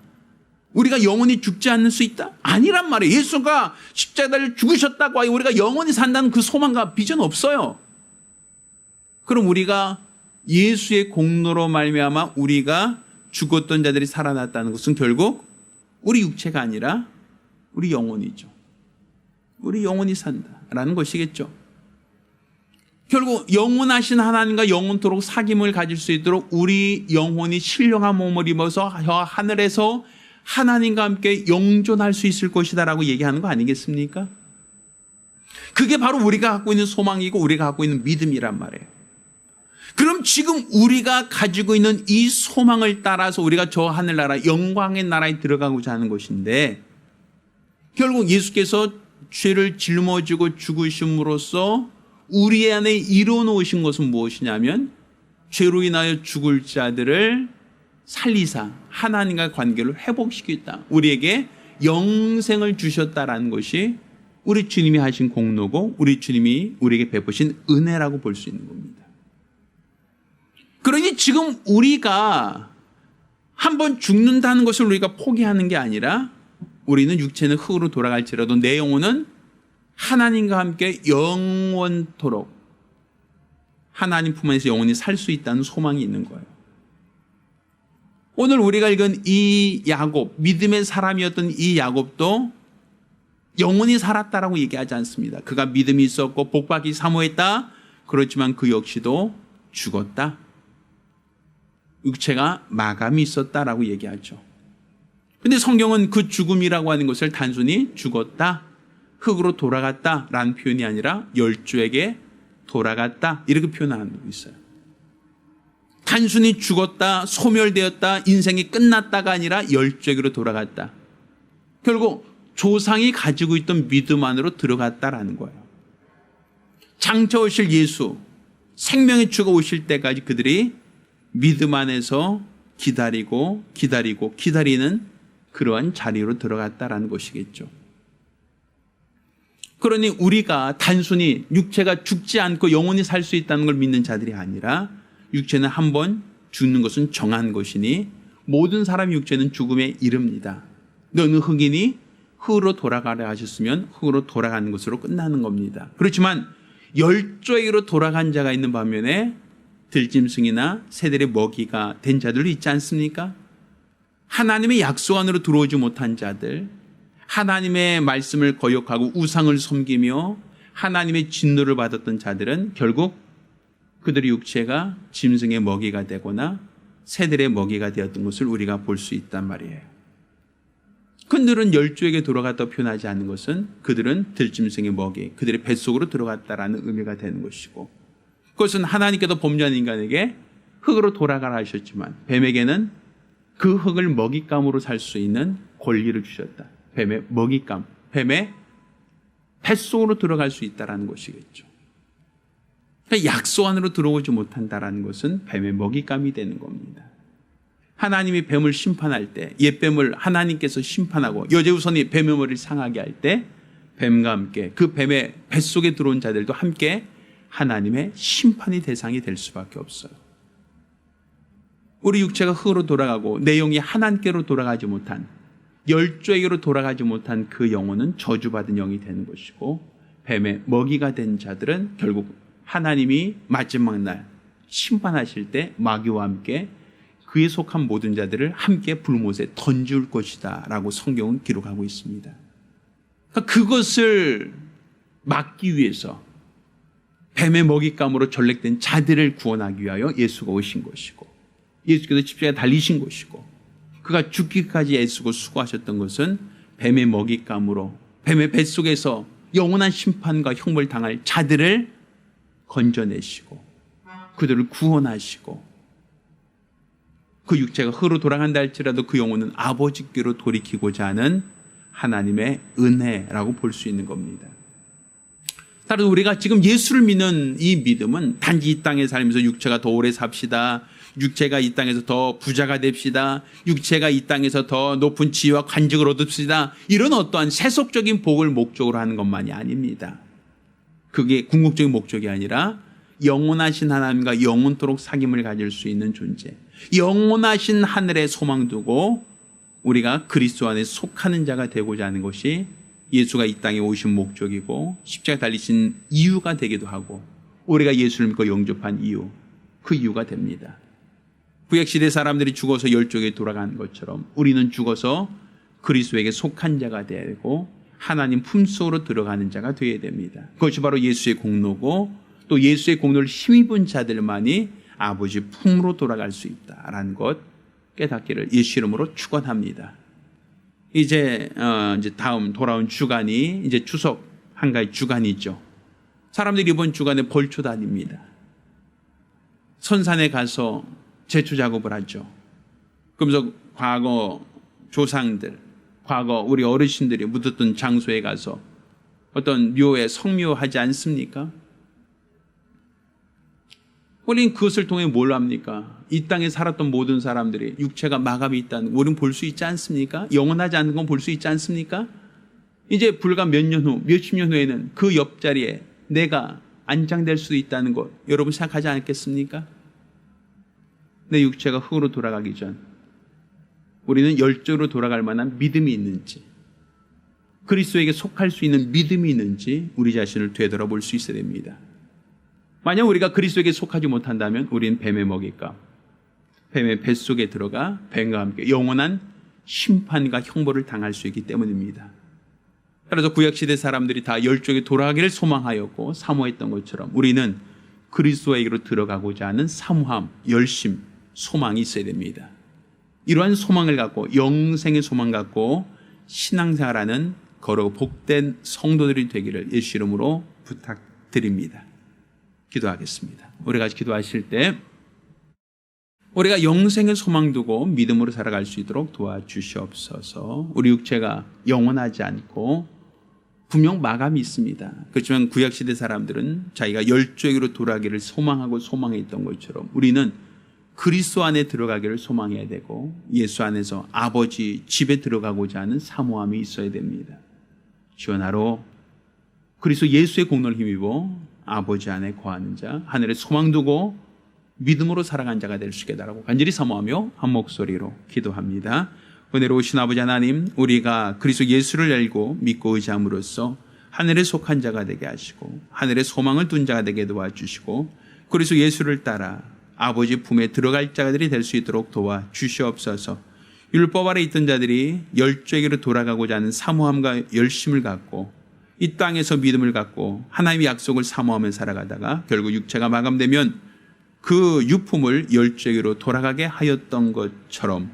우리가 영원히 죽지 않을 수 있다? 아니란 말이에요. 예수가 십자가에 달려 죽으셨다고 하여 우리가 영원히 산다는 그 소망과 비전 없어요. 그럼 우리가 예수의 공로로 말미암아 우리가 죽었던 자들이 살아났다는 것은 결국 우리 육체가 아니라 우리 영혼이죠. 우리 영혼이 산다라는 것이겠죠. 결국 영원하신 하나님과 영원토록 사귐을 가질 수 있도록 우리 영혼이 신령한 몸을 입어서 하늘에서 하나님과 함께 영존할 수 있을 것이다라고 얘기하는 거 아니겠습니까? 그게 바로 우리가 갖고 있는 소망이고 우리가 갖고 있는 믿음이란 말이에요. 그럼 지금 우리가 가지고 있는 이 소망을 따라서 우리가 저 하늘나라 영광의 나라에 들어가고자 하는 것인데, 결국 예수께서 죄를 짊어지고 죽으심으로써 우리 안에 이뤄놓으신 것은 무엇이냐면, 죄로 인하여 죽을 자들을 살리사 하나님과 관계를 회복시키겠다, 우리에게 영생을 주셨다라는 것이 우리 주님이 하신 공로고 우리 주님이 우리에게 베푸신 은혜라고 볼 수 있는 겁니다. 그러니 지금 우리가 한번 죽는다는 것을 우리가 포기하는 게 아니라, 우리는 육체는 흙으로 돌아갈지라도 내 영혼은 하나님과 함께 영원토록 하나님 품 안에서 영원히 살 수 있다는 소망이 있는 거예요. 오늘 우리가 읽은 이 야곱, 믿음의 사람이었던 이 야곱도 영원히 살았다라고 얘기하지 않습니다. 그가 믿음이 있었고 복받기 사모했다. 그렇지만 그 역시도 죽었다. 육체가 마감이 있었다라고 얘기하죠. 그런데 성경은 그 죽음이라고 하는 것을 단순히 죽었다, 흙으로 돌아갔다라는 표현이 아니라 열조에게 돌아갔다, 이렇게 표현하고 있어요. 단순히 죽었다, 소멸되었다, 인생이 끝났다가 아니라 열조에게로 돌아갔다. 결국 조상이 가지고 있던 믿음 안으로 들어갔다라는 거예요. 장차 오실 예수, 생명의 주가 오실 때까지 그들이 믿음 안에서 기다리고 기다리는 그러한 자리로 들어갔다라는 것이겠죠. 그러니 우리가 단순히 육체가 죽지 않고 영원히 살 수 있다는 걸 믿는 자들이 아니라 육체는 한번 죽는 것은 정한 것이니 모든 사람의 육체는 죽음에 이릅니다. 너는 흙이니 흙으로 돌아가라 하셨으면 흙으로 돌아가는 것으로 끝나는 겁니다. 그렇지만 열조에게로 돌아간 자가 있는 반면에 들짐승이나 새들의 먹이가 된 자들도 있지 않습니까? 하나님의 약속 안으로 들어오지 못한 자들, 하나님의 말씀을 거역하고 우상을 섬기며 하나님의 진노를 받았던 자들은 결국 그들의 육체가 짐승의 먹이가 되거나 새들의 먹이가 되었던 것을 우리가 볼 수 있단 말이에요. 그들은 열조에게 돌아갔다고 표현하지 않는 것은 그들은 들짐승의 먹이, 그들의 뱃속으로 들어갔다라는 의미가 되는 것이고, 그것은 하나님께서 범죄한 인간에게 흙으로 돌아가라 하셨지만 뱀에게는 그 흙을 먹잇감으로 살 수 있는 권리를 주셨다. 뱀의 먹잇감, 뱀의 뱃속으로 들어갈 수 있다는 것이겠죠. 그러니까 약속 안으로 들어오지 못한다는 것은 뱀의 먹잇감이 되는 겁니다. 하나님이 뱀을 심판할 때, 옛뱀을 하나님께서 심판하고 여제우선이 뱀의 머리를 상하게 할 때 뱀과 함께 그 뱀의 뱃속에 들어온 자들도 함께 하나님의 심판의 대상이 될 수밖에 없어요. 우리 육체가 흙으로 돌아가고 내 영이 하나님께로 돌아가지 못한, 열조에게로 돌아가지 못한 그 영혼은 저주받은 영이 되는 것이고, 뱀의 먹이가 된 자들은 결국 하나님이 마지막 날 심판하실 때 마귀와 함께 그에 속한 모든 자들을 함께 불못에 던질 것이다 라고 성경은 기록하고 있습니다. 그러니까 그것을 막기 위해서 뱀의 먹잇감으로 전락된 자들을 구원하기 위하여 예수가 오신 것이고, 예수께서 십자가에 달리신 것이고, 그가 죽기까지 애쓰고 수고하셨던 것은 뱀의 먹잇감으로 뱀의 뱃속에서 영원한 심판과 형벌을 당할 자들을 건져내시고 그들을 구원하시고, 그 육체가 흙으로 돌아간다 할지라도 그 영혼은 아버지께로 돌이키고자 하는 하나님의 은혜라고 볼 수 있는 겁니다. 따라서 우리가 지금 예수를 믿는 이 믿음은 단지 이 땅에 살면서 육체가 더 오래 삽시다, 육체가 이 땅에서 더 부자가 됩시다, 육체가 이 땅에서 더 높은 지위와 관직을 얻읍시다, 이런 어떠한 세속적인 복을 목적으로 하는 것만이 아닙니다. 그게 궁극적인 목적이 아니라 영원하신 하나님과 영원토록 사귐을 가질 수 있는 존재, 영원하신 하늘에 소망 두고 우리가 그리스도 안에 속하는 자가 되고자 하는 것이 예수가 이 땅에 오신 목적이고 십자가에 달리신 이유가 되기도 하고, 우리가 예수를 믿고 영접한 이유, 그 이유가 됩니다. 구약시대 사람들이 죽어서 열조에게 돌아가는 것처럼 우리는 죽어서 그리스도에게 속한 자가 되고 하나님 품속으로 들어가는 자가 되어야 됩니다. 그것이 바로 예수의 공로고, 또 예수의 공로를 힘입은 자들만이 아버지 품으로 돌아갈 수 있다라는 것 깨닫기를 예수 이름으로 축원합니다. 이제 다음 돌아온 주간이 이제 추석 한가위 주간이죠. 사람들이 이번 주간에 벌초 다닙니다. 선산에 가서 제초 작업을 하죠. 그러면서 과거 조상들, 과거 우리 어르신들이 묻었던 장소에 가서 어떤 묘에 성묘하지 않습니까? 우리는 그것을 통해 뭘 합니까? 이 땅에 살았던 모든 사람들이 육체가 마감이 있다는 거 우리는 볼 수 있지 않습니까? 영원하지 않은 건 볼 수 있지 않습니까? 이제 불과 몇 년 후, 몇십 년 후에는 그 옆자리에 내가 안장될 수도 있다는 것 여러분 생각하지 않겠습니까? 내 육체가 흙으로 돌아가기 전 우리는 열조로 돌아갈 만한 믿음이 있는지, 그리스도에게 속할 수 있는 믿음이 있는지 우리 자신을 되돌아볼 수 있어야 됩니다. 만약 우리가 그리스도에게 속하지 못한다면 우리는 뱀의 먹잇감, 뱀의 뱃속에 들어가 뱀과 함께 영원한 심판과 형벌을 당할 수 있기 때문입니다. 그래서 구약시대 사람들이 다 열조에게 돌아가기를 소망하였고 사모했던 것처럼 우리는 그리스도에게로 들어가고자 하는 사모함, 열심, 소망이 있어야 됩니다. 이러한 소망을 갖고 영생의 소망 갖고 신앙생활하는 거룩 복된 성도들이 되기를 예수 이름으로 부탁드립니다. 기도하겠습니다. 우리가 같이 기도하실 때 우리가 영생의 소망 두고 믿음으로 살아갈 수 있도록 도와주시옵소서. 우리 육체가 영원하지 않고 분명 마감이 있습니다. 그렇지만 구약시대 사람들은 자기가 열조에게로 돌아가기를 소망하고 소망했던 것처럼 우리는 그리스도 안에 들어가기를 소망해야 되고 예수 안에서 아버지 집에 들어가고자 하는 사모함이 있어야 됩니다. 주여 나로 그리스도 예수의 공로를 힘입어 아버지 안에 거하는 자, 하늘에 소망 두고 믿음으로 살아간 자가 될 수 있겠다라고 간절히 사모하며 한 목소리로 기도합니다. 은혜로우신 아버지 하나님, 우리가 그리스도 예수를 알고 믿고 의지함으로써 하늘에 속한 자가 되게 하시고 하늘에 소망을 둔 자가 되게 도와주시고 그리스도 예수를 따라 아버지 품에 들어갈 자들이 될 수 있도록 도와주시옵소서. 율법 아래 있던 자들이 열죄에게로 돌아가고자 하는 사모함과 열심을 갖고 이 땅에서 믿음을 갖고 하나님의 약속을 사모하며 살아가다가 결국 육체가 마감되면 그 유품을 열죄에게로 돌아가게 하였던 것처럼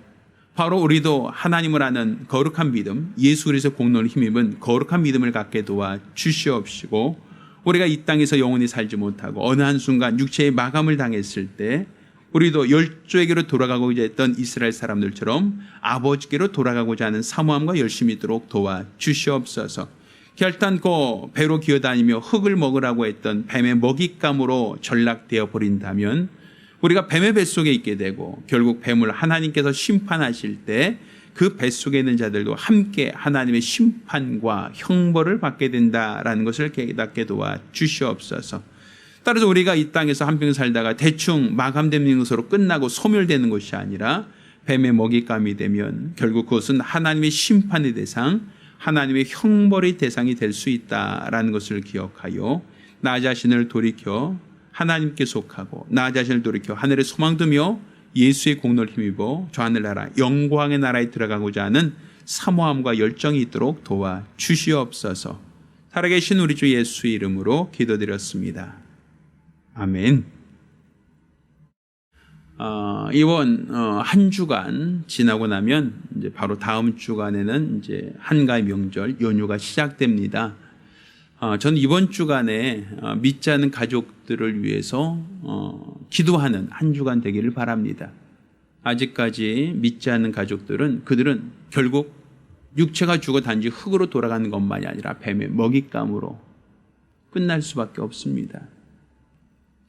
바로 우리도 하나님을 아는 거룩한 믿음, 예수 그리스도의 공로를 힘입은 거룩한 믿음을 갖게 도와주시옵시고 우리가 이 땅에서 영원히 살지 못하고 어느 한순간 육체의 마감을 당했을 때 우리도 열조에게로 돌아가고자 했던 이스라엘 사람들처럼 아버지께로 돌아가고자 하는 사모함과 열심이 있도록 도와주시옵소서. 결단코 배로 기어다니며 흙을 먹으라고 했던 뱀의 먹잇감으로 전락되어 버린다면 우리가 뱀의 뱃속에 있게 되고 결국 뱀을 하나님께서 심판하실 때 그 뱃속에 있는 자들도 함께 하나님의 심판과 형벌을 받게 된다라는 것을 깨닫게 도와주시옵소서. 따라서 우리가 이 땅에서 한평 살다가 대충 마감되는 것으로 끝나고 소멸되는 것이 아니라 뱀의 먹잇감이 되면 결국 그것은 하나님의 심판의 대상, 하나님의 형벌의 대상이 될 수 있다라는 것을 기억하여 나 자신을 돌이켜 하나님께 속하고 나 자신을 돌이켜 하늘에 소망 두며 예수의 공로를 힘입어 저 하늘나라 영광의 나라에 들어가고자 하는 사모함과 열정이 있도록 도와주시옵소서. 살아계신 우리 주 예수 이름으로 기도드렸습니다. 아멘. 이번 한 주간 지나고 나면 이제 바로 다음 주간에는 이제 한가위 명절 연휴가 시작됩니다. 저는 이번 주간에 믿지 않는 가족들을 위해서 기도하는 한 주간 되기를 바랍니다. 아직까지 믿지 않는 가족들은 그들은 결국 육체가 죽어 단지 흙으로 돌아가는 것만이 아니라 뱀의 먹잇감으로 끝날 수밖에 없습니다.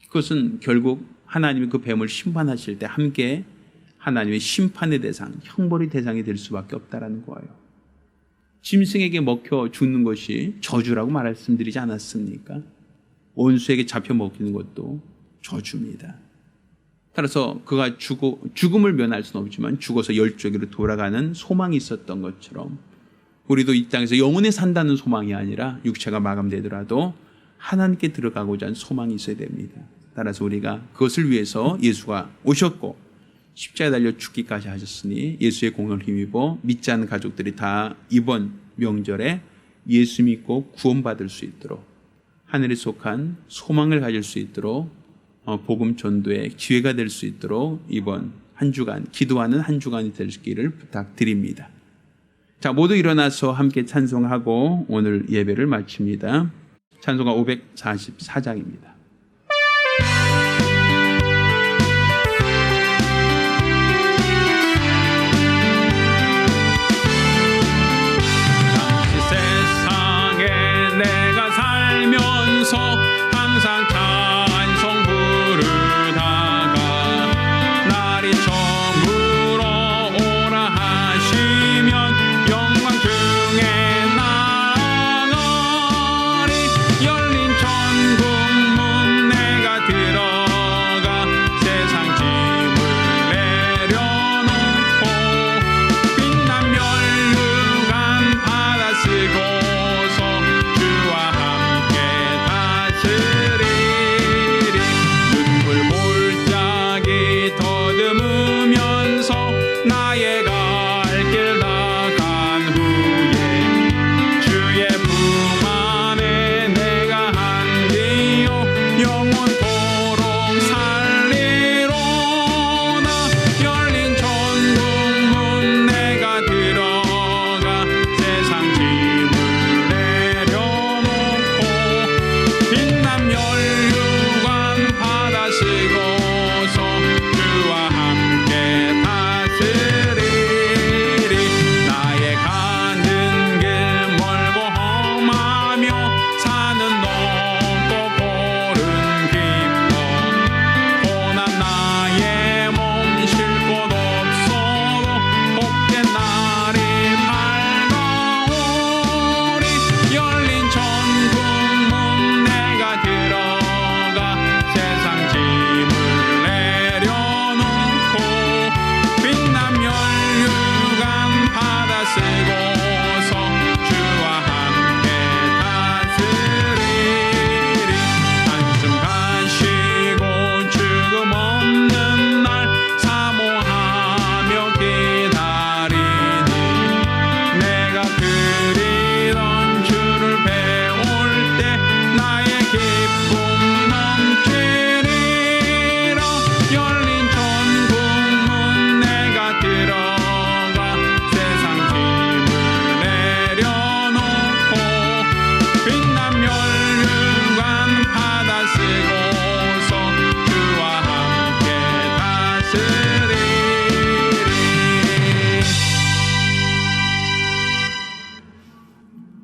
그것은 결국 하나님이 그 뱀을 심판하실 때 함께 하나님의 심판의 대상, 형벌의 대상이 될 수밖에 없다라는 거예요. 짐승에게 먹혀 죽는 것이 저주라고 말씀드리지 않았습니까? 원수에게 잡혀 먹히는 것도 저주입니다. 따라서 그가 죽음을 면할 수는 없지만 죽어서 열조에게로 돌아가는 소망이 있었던 것처럼 우리도 이 땅에서 영원히 산다는 소망이 아니라 육체가 마감되더라도 하나님께 들어가고자 하는 소망이 있어야 됩니다. 따라서 우리가 그것을 위해서 예수가 오셨고 십자가에 달려 죽기까지 하셨으니 예수의 공로를 힘입어 믿지 않는 가족들이 다 이번 명절에 예수 믿고 구원받을 수 있도록 하늘에 속한 소망을 가질 수 있도록 복음 전도의 기회가 될 수 있도록 이번 한 주간 기도하는 한 주간이 되기를 부탁드립니다. 자, 모두 일어나서 함께 찬송하고 오늘 예배를 마칩니다. 찬송가 544장입니다. 항상 찬송 부르다가 날이 저물어 오라 하시면 영광 중에 나아가리. 열린 천국 문 내가 들어가 세상 짐을 내려놓고 빛난 멸류관 받아 쓰고서 주와 함께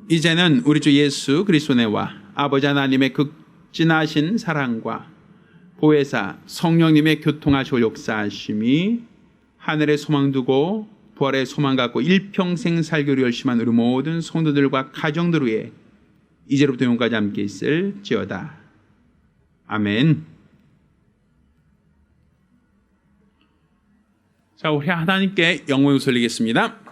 이제는 우리 주 예수 그리스도의 은혜와 아버지 하나님의 극진하신 사랑과 보혜사 성령님의 교통하시고 역사하심이 하늘에 소망 두고 부활의 소망 갖고 일평생 살기로 열심한 우리 모든 성도들과 가정들 위해 이제로부터 영원까지 함께 있을지어다. 아멘. 자, 우리 하나님께 영광을 돌리겠습니다.